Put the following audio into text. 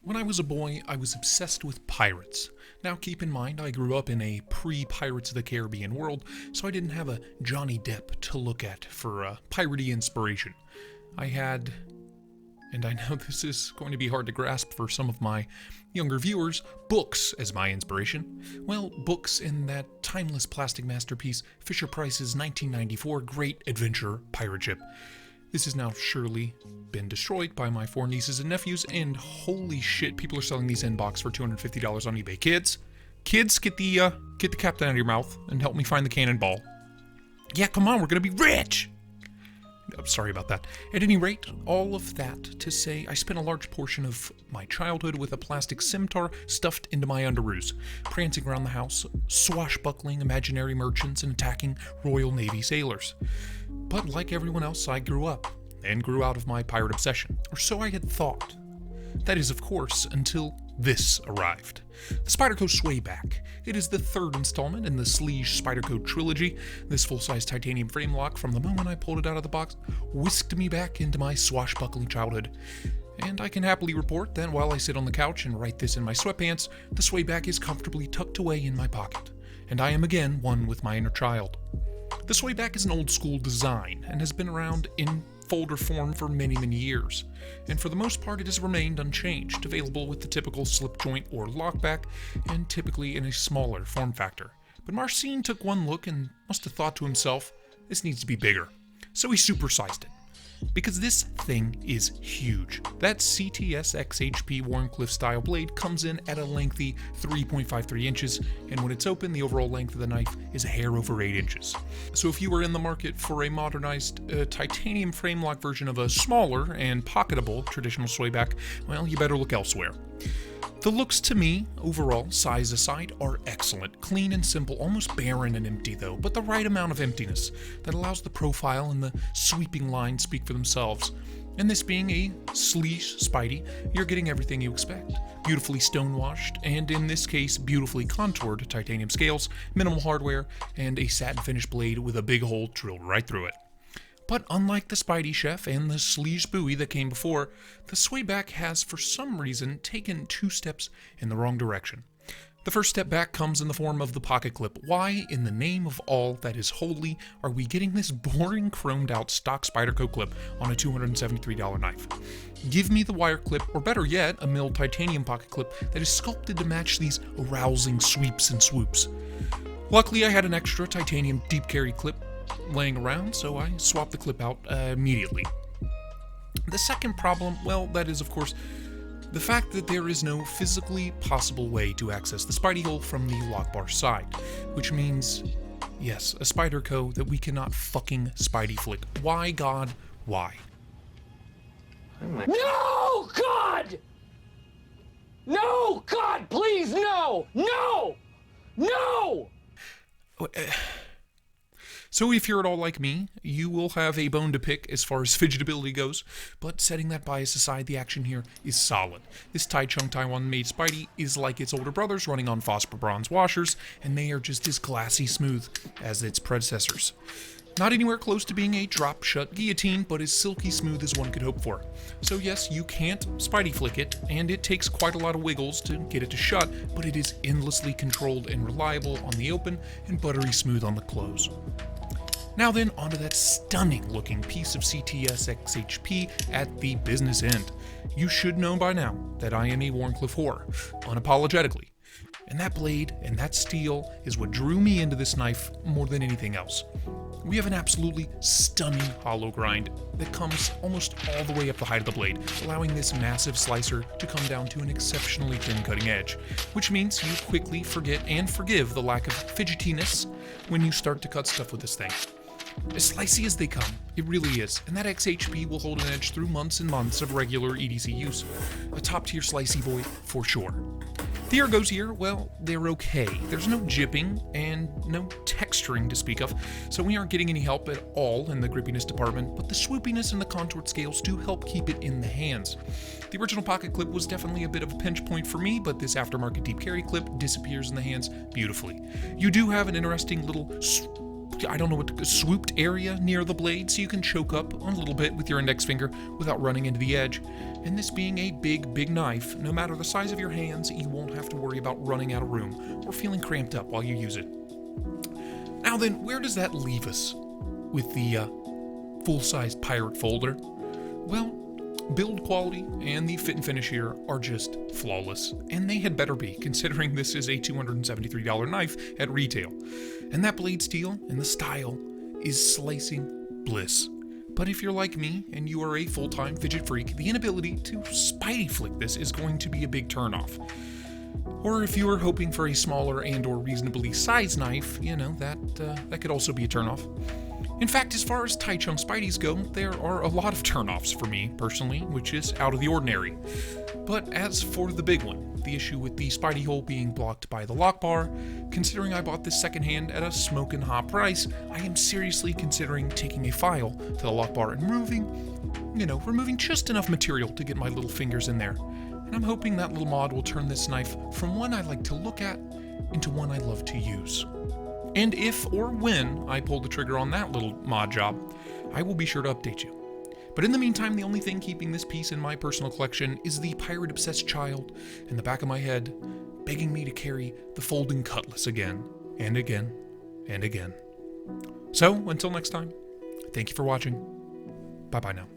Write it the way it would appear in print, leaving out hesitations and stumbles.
When I was a boy, I was obsessed with pirates. Now keep in mind, I grew up in a pre-Pirates of the Caribbean world, so I didn't have a Johnny Depp to look at for piratey inspiration. I had, and I know this is going to be hard to grasp for some of my younger viewers, books as my inspiration. Well, books in that timeless plastic masterpiece, Fisher-Price's 1994 Great Adventure pirate ship. This has now surely been destroyed by my 4 nieces and nephews, and holy shit, people are selling these in box for $250 on eBay. Kids, get the captain out of your mouth and help me find the cannonball. Yeah, come on, we're gonna be rich! I'm sorry about that. At any rate, all of that to say, I spent a large portion of my childhood with a plastic scimitar stuffed into my underoos, prancing around the house, swashbuckling imaginary merchants and attacking Royal Navy sailors. But like everyone else, I grew up, and grew out of my pirate obsession, or so I had thought. That is, of course, until this arrived. The Spyderco Swayback. It is the 3rd installment in the Sleege Spyderco trilogy. This full-size titanium frame lock, from the moment I pulled it out of the box, whisked me back into my swashbuckling childhood. And I can happily report that while I sit on the couch and write this in my sweatpants, the Swayback is comfortably tucked away in my pocket, and I am again one with my inner child. The Swayback is an old-school design, and has been around in folder form for many years, and for the most part it has remained unchanged, available with the typical slip joint or lockback, and typically in a smaller form factor. But Marcin took one look and must have thought to himself, this needs to be bigger, so he supersized it. Because this thing is huge. That CTS XHP Warncliffe style blade comes in at a lengthy 3.53 inches, and when it's open, the overall length of the knife is a hair over 8 inches. So if you are in the market for a modernized titanium frame lock version of a smaller and pocketable traditional Swayback, well, you better look elsewhere. The looks to me, overall, size aside, are excellent. Clean and simple, almost barren and empty though, but the right amount of emptiness that allows the profile and the sweeping lines speak for themselves. And this being a Sleege Spidey, you're getting everything you expect. Beautifully stonewashed, and in this case, beautifully contoured titanium scales, minimal hardware, and a satin finish blade with a big hole drilled right through it. But unlike the Spidey Chef and the Sleege Buoy that came before, the Swayback has for some reason taken 2 steps in the wrong direction. The first step back comes in the form of the pocket clip. Why, in the name of all that is holy, are we getting this boring chromed out stock Spyderco clip on a $273 knife? Give me the wire clip, or better yet, a milled titanium pocket clip that is sculpted to match these arousing sweeps and swoops. Luckily, I had an extra titanium deep carry clip laying around, so I swapped the clip out immediately. The second problem, well, that is of course the fact that there is no physically possible way to access the Spidey hole from the lock bar side, which means, yes, a Spyderco that we cannot fucking Spydieflick. Why, God, why? No, God! No, God, please, no! No! No! So if you're at all like me, you will have a bone to pick as far as fidgetability goes, but setting that bias aside, the action here is solid. This Taichung Taiwan-made Spidey is like its older brothers running on phosphor bronze washers, and they are just as glassy smooth as its predecessors. Not anywhere close to being a drop-shut guillotine, but as silky smooth as one could hope for. So yes, you can't Spydieflick it, and it takes quite a lot of wiggles to get it to shut, but it is endlessly controlled and reliable on the open, and buttery smooth on the close. Now then, onto that stunning looking piece of CTS XHP at the business end. You should know by now that I am a Warncliffe whore, unapologetically. And that blade and that steel is what drew me into this knife more than anything else. We have an absolutely stunning hollow grind that comes almost all the way up the height of the blade, allowing this massive slicer to come down to an exceptionally thin cutting edge, which means you quickly forget and forgive the lack of fidgetiness when you start to cut stuff with this thing. As slicey as they come, it really is, and that XHP will hold an edge through months and months of regular EDC use. A top-tier slicey boy, for sure. The ergos here, well, they're okay. There's no jipping and no texturing to speak of, so we aren't getting any help at all in the grippiness department, but the swoopiness and the contoured scales do help keep it in the hands. The original pocket clip was definitely a bit of a pinch point for me, but this aftermarket deep carry clip disappears in the hands beautifully. You do have an interesting little I don't know what, swooped area near the blade so you can choke up a little bit with your index finger without running into the edge. And this being a big knife, no matter the size of your hands, you won't have to worry about running out of room or feeling cramped up while you use it. Now then, where does that leave us with the full-sized pirate folder? Well, build quality and the fit and finish here are just flawless, and they had better be, considering this is a $273 knife at retail. And that blade steel and the style is slicing bliss. But if you're like me and you are a full-time fidget freak, the inability to Spydieflick this is going to be a big turnoff. Or if you are hoping for a smaller and or reasonably sized knife, that could also be a turnoff. In fact, as far as tie chunk Spideys go, there are a lot of turnoffs for me, personally, which is out of the ordinary. But as for the big one, the issue with the Spidey hole being blocked by the lock bar, considering I bought this secondhand at a smoking hot price, I am seriously considering taking a file to the lock bar and removing just enough material to get my little fingers in there. And I'm hoping that little mod will turn this knife from one I like to look at into one I love to use. And if or when I pull the trigger on that little mod job, I will be sure to update you. But in the meantime, the only thing keeping this piece in my personal collection is the pirate-obsessed child in the back of my head, begging me to carry the folding cutlass again, and again, and again. So, until next time, thank you for watching. Bye-bye now.